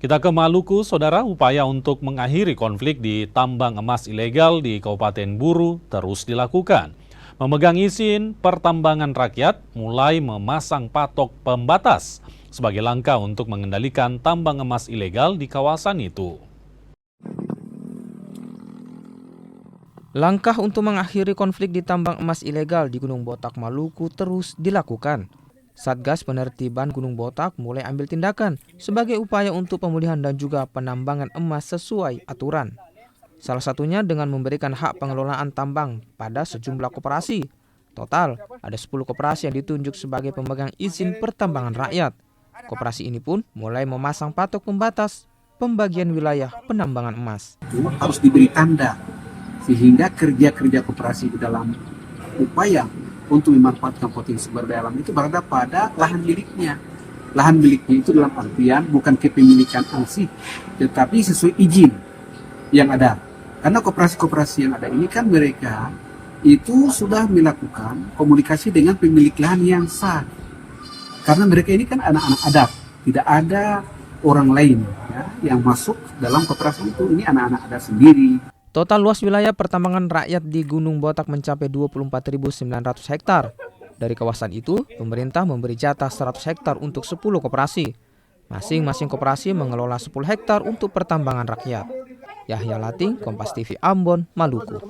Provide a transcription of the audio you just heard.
Kita ke Maluku, saudara. Upaya untuk mengakhiri konflik di tambang emas ilegal di Kabupaten Buru terus dilakukan. Memegang izin pertambangan rakyat mulai memasang patok pembatas sebagai langkah untuk mengendalikan tambang emas ilegal di kawasan itu. Langkah untuk mengakhiri konflik di tambang emas ilegal di Gunung Botak, Maluku terus dilakukan. Satgas Penertiban Gunung Botak mulai ambil tindakan sebagai upaya untuk pemulihan dan juga penambangan emas sesuai aturan. Salah satunya dengan memberikan hak pengelolaan tambang pada sejumlah koperasi. Total, ada 10 koperasi yang ditunjuk sebagai pemegang izin pertambangan rakyat. Koperasi ini pun mulai memasang patok pembatas pembagian wilayah penambangan emas. Harus diberi tanda sehingga kerja-kerja koperasi di dalam upaya untuk memanfaatkan potensi sumber daya alam itu berada pada lahan miliknya. Lahan miliknya itu dalam artian bukan kepemilikan ansih, tetapi sesuai izin yang ada. Karena koperasi-koperasi yang ada ini kan mereka itu sudah melakukan komunikasi dengan pemilik lahan yang sah. Karena mereka ini kan anak-anak adat, tidak ada orang lain ya, yang masuk dalam koperasi itu. Ini anak-anak adat sendiri. Total luas wilayah pertambangan rakyat di Gunung Botak mencapai 24.900 hektar. Dari kawasan itu, pemerintah memberi jatah 100 hektar untuk 10 koperasi. Masing-masing koperasi mengelola 10 hektar untuk pertambangan rakyat. Yahya Lating, Kompas TV Ambon, Maluku.